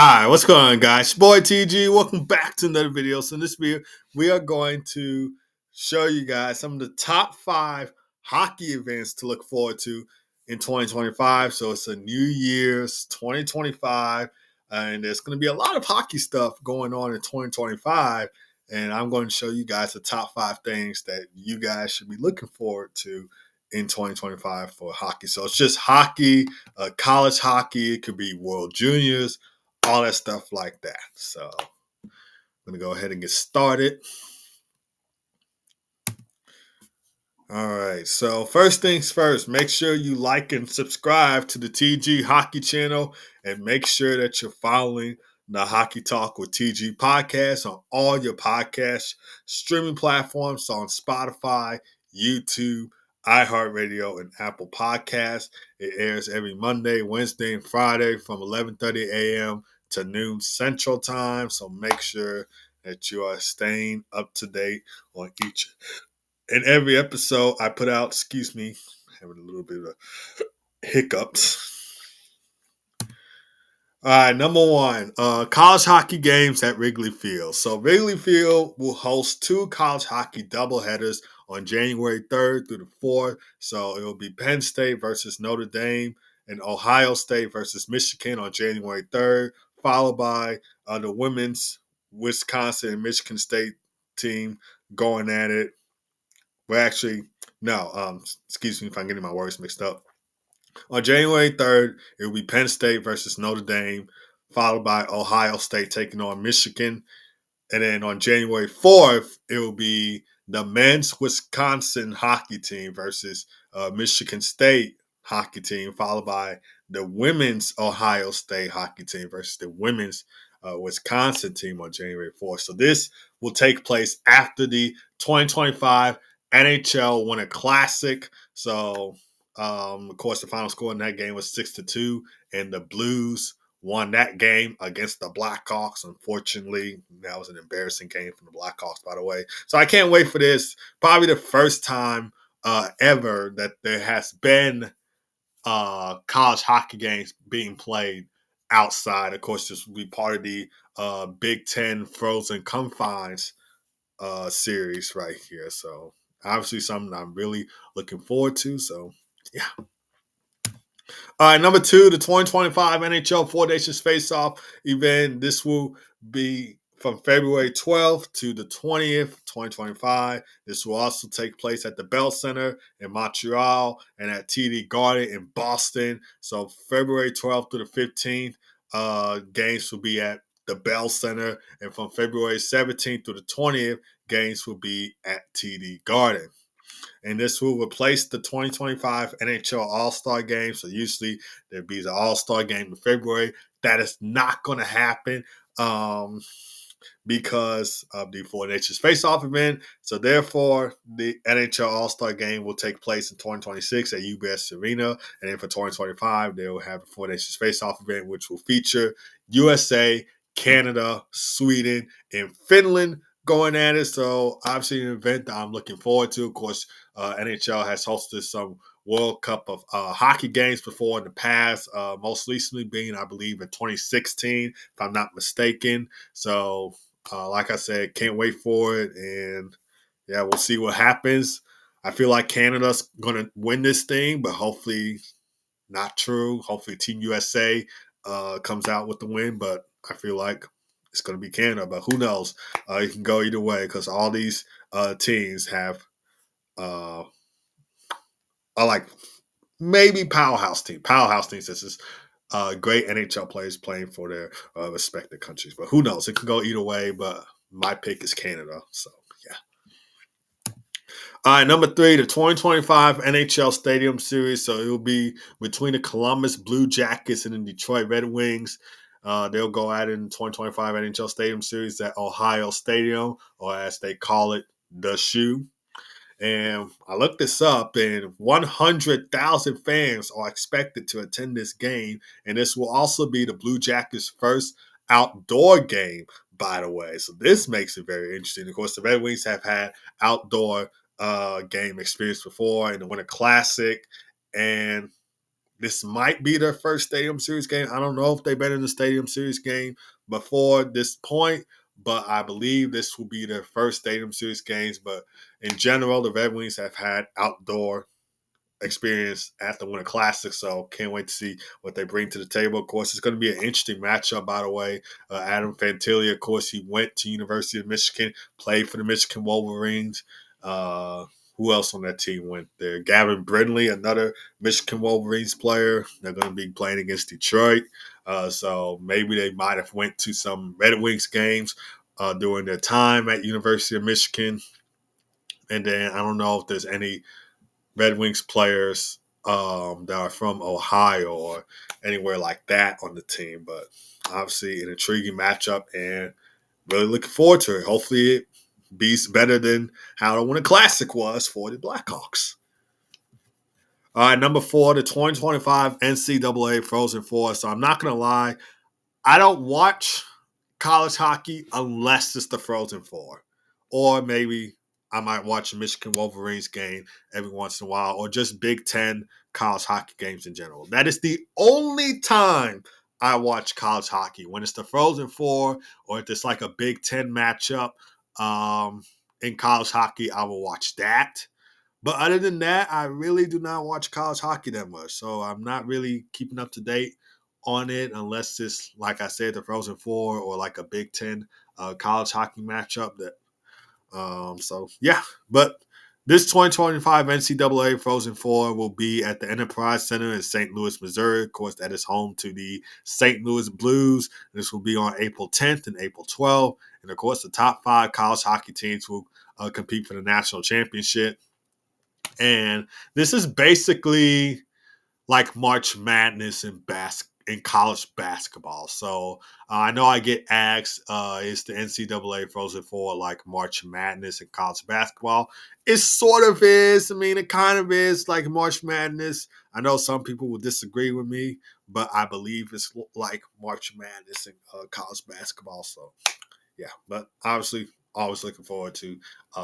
Hi, what's going on, guys? Boy TG, welcome back to another video. So in this video, we are going to show you guys some of the top 5 hockey events to look forward to in 2025. So it's a New Year's 2025, and there's going to be a lot of hockey stuff going on in 2025. And I'm going to show you guys the top 5 things that you guys should be looking forward to in 2025 for hockey. So it's just hockey, college hockey. It could be World Juniors, all that stuff like that. So I'm going to go ahead and get started. All right. So first things first, make sure you like and subscribe to the TG Hockey channel, and make sure that you're following the Hockey Talk with TG podcast on all your podcast streaming platforms. So on Spotify, YouTube, iHeartRadio, and Apple Podcasts. It airs every Monday, Wednesday, and Friday from 11:30 a.m. to noon Central Time. So make sure that you are staying up to date on each and every episode I put out. Excuse me, having a little bit of hiccups. All right, number one, college hockey games at Wrigley Field. So Wrigley Field will host 2 college hockey doubleheaders on January 3rd through the 4th. So it will be Penn State versus Notre Dame and Ohio State versus Michigan on January 3rd, followed by the women's Wisconsin and Michigan State team going at it. Well, actually, no, excuse me if I'm getting my words mixed up. On January 3rd, it will be Penn State versus Notre Dame, followed by Ohio State taking on Michigan. And then on January 4th, it will be the men's Wisconsin hockey team versus Michigan State hockey team, followed by the women's Ohio State hockey team versus the women's Wisconsin team on January 4th. So this will take place after the 2025 NHL Winter Classic. So of course, the final score in that game was 6-2, and the Blues won that game against the Blackhawks. Unfortunately, that was an embarrassing game from the Blackhawks, by the way. So I can't wait for this. Probably the first time ever that there has been college hockey games being played outside. Of course, this will be part of the Big Ten Frozen Confines series right here. So obviously something I'm really looking forward to. So yeah. All right, number 2, the 2025 NHL Fornation Face-Off event. This will be from February 12th to the 20th, 2025. This will also take place at the Bell Center in Montreal and at TD Garden in Boston. So February 12th to the 15th, games will be at the Bell Center. And from February 17th to the 20th, games will be at TD Garden. And this will replace the 2025 NHL All-Star Game. So usually there'd be the All-Star Game in February. That is not going to happen because of the Four Nations Face-Off event. So therefore, the NHL All-Star Game will take place in 2026 at UBS Arena. And then for 2025, they will have the Four Nations Face-Off event, which will feature USA, Canada, Sweden, and Finland going at it. So obviously an event that I'm looking forward to. Of course, NHL has hosted some World Cup of hockey games before in the past, most recently being, I believe, in 2016, if I'm not mistaken. So, like I said, can't wait for it. And, yeah, we'll see what happens. I feel like Canada's going to win this thing, but hopefully not true. Hopefully Team USA comes out with the win, but I feel like it's going to be Canada. But who knows? It can go either way because all these teams have I like maybe powerhouse teams. This is great NHL players playing for their respective countries. But who knows? It can go either way. But my pick is Canada. So yeah. All right, number 3, the 2025 NHL Stadium Series. So it will be between the Columbus Blue Jackets and the Detroit Red Wings. They'll go at it in 2025 NHL Stadium Series at Ohio Stadium, or as they call it, the Shoe. And I looked this up, and 100,000 fans are expected to attend this game. And this will also be the Blue Jackets' first outdoor game, by the way. So this makes it very interesting. Of course, the Red Wings have had outdoor game experience before in the Winter Classic. And this might be their first Stadium Series game. I don't know if they've been in the Stadium Series game before this point, but I believe this will be their first Stadium Series games. But in general, the Red Wings have had outdoor experience at the Winter Classic, so can't wait to see what they bring to the table. Of course, it's going to be an interesting matchup, by the way. Adam Fantilli, of course, he went to University of Michigan, played for the Michigan Wolverines. Uh, who else on that team went there? Gavin Brindley, another Michigan Wolverines player. They're going to be playing against Detroit, so maybe they might have went to some Red Wings games during their time at University of Michigan. And then I don't know if there's any Red Wings players that are from Ohio or anywhere like that on the team. But obviously, an intriguing matchup and really looking forward to it. Hopefully, it be better than how the Winter Classic was for the Blackhawks. All right, number 4, the 2025 NCAA Frozen Four. So I'm not going to lie, I don't watch college hockey unless it's the Frozen Four. Or maybe I might watch a Michigan Wolverines game every once in a while, or just Big Ten college hockey games in general. That is the only time I watch college hockey, when it's the Frozen Four, or if it's like a Big Ten matchup in college hockey, I will watch that. But other than that, I really do not watch college hockey that much. So I'm not really keeping up to date on it unless it's, like I said, the Frozen Four or like a Big Ten college hockey matchup. Yeah. But this 2025 NCAA Frozen Four will be at the Enterprise Center in St. Louis, Missouri. Of course, that is home to the St. Louis Blues. This will be on April 10th and April 12th. And of course, the top 5 college hockey teams will compete for the national championship. And this is basically like March Madness in college basketball. So I know I get asked, is the NCAA Frozen Four like March Madness in college basketball? It sort of is. I mean, it kind of is like March Madness. I know some people will disagree with me, but I believe it's like March Madness in college basketball. So yeah, but obviously, always looking forward to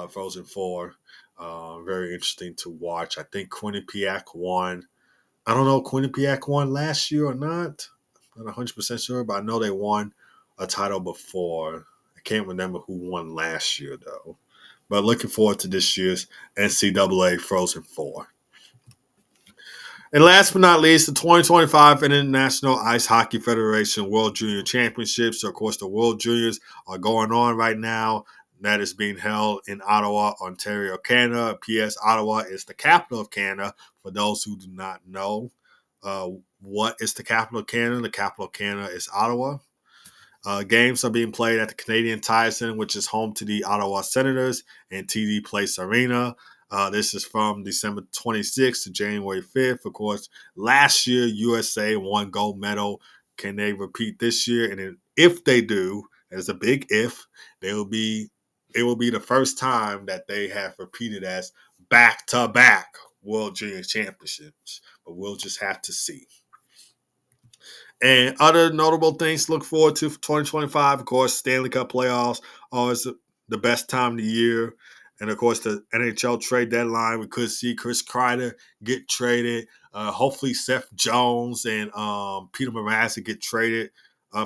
Frozen Four. Very interesting to watch. I think Quinnipiac won. I don't know if Quinnipiac won last year or not. I'm not 100% sure, but I know they won a title before. I can't remember who won last year, though. But looking forward to this year's NCAA Frozen Four. And last but not least, the 2025 International Ice Hockey Federation World Junior Championships. So, of course, the World Juniors are going on right now. That is being held in Ottawa, Ontario, Canada. P.S. Ottawa is the capital of Canada. For those who do not know what is the capital of Canada, the capital of Canada is Ottawa. Games are being played at the Canadian Tire Center, which is home to the Ottawa Senators, and TD Place Arena. This is from December 26th to January 5th. Of course, last year USA won gold medal. Can they repeat this year? And if they do, there's a big if, it will be the first time that they have repeated as back-to-back World Junior Championships. But we'll just have to see. And other notable things to look forward to for 2025, of course, Stanley Cup playoffs, always the best time of the year. And of course, the NHL trade deadline, we could see Chris Kreider get traded. Hopefully, Seth Jones and Peter Mrazek get traded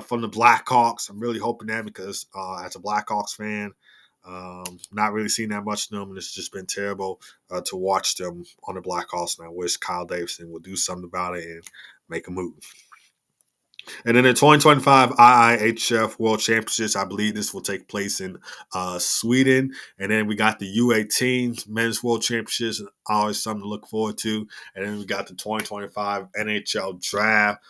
from the Blackhawks. I'm really hoping that because as a Blackhawks fan, not really seen that much of them, and it's just been terrible to watch them on the Blackhawks. And I wish Kyle Davidson would do something about it and make a move. And then the 2025 IIHF World Championships, I believe this will take place in Sweden. And then we got the U18 Men's World Championships, always something to look forward to. And then we got the 2025 NHL Draft.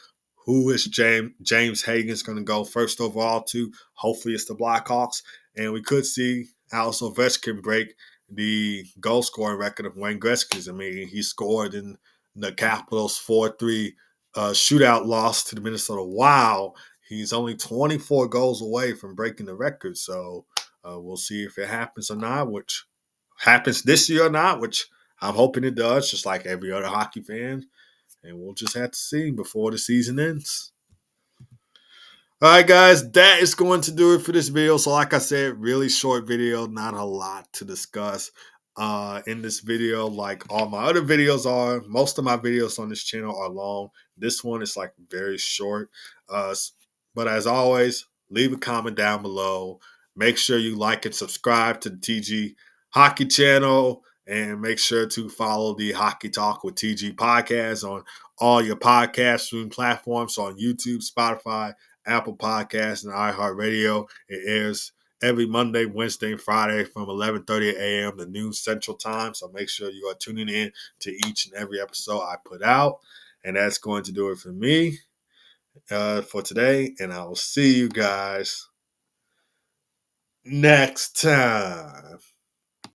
Who is James Hagen's going to go first overall to? Hopefully it's the Blackhawks. And we could see Alex Ovechkin break the goal scoring record of Wayne Gretzky's. I mean, he scored in the Capitals 4-3 shootout loss to the Minnesota Wild. He's only 24 goals away from breaking the record. So we'll see if it happens or not, which happens this year or not, which I'm hoping it does, just like every other hockey fan. And we'll just have to see before the season ends. All right, guys, that is going to do it for this video. So like I said, really short video, not a lot to discuss. in this video like all my other videos are. Most of my videos on this channel are long. This one is like very short. But as always, leave a comment down below. Make sure you like and subscribe to the TG Hockey channel, and make sure to follow the Hockey Talk with TG podcast on all your podcast streaming platforms, on YouTube, Spotify, Apple Podcasts, and iHeartRadio. It airs every Monday, Wednesday, and Friday from 11:30 a.m. to noon Central Time. So make sure you are tuning in to each and every episode I put out. And that's going to do it for me for today. And I will see you guys next time.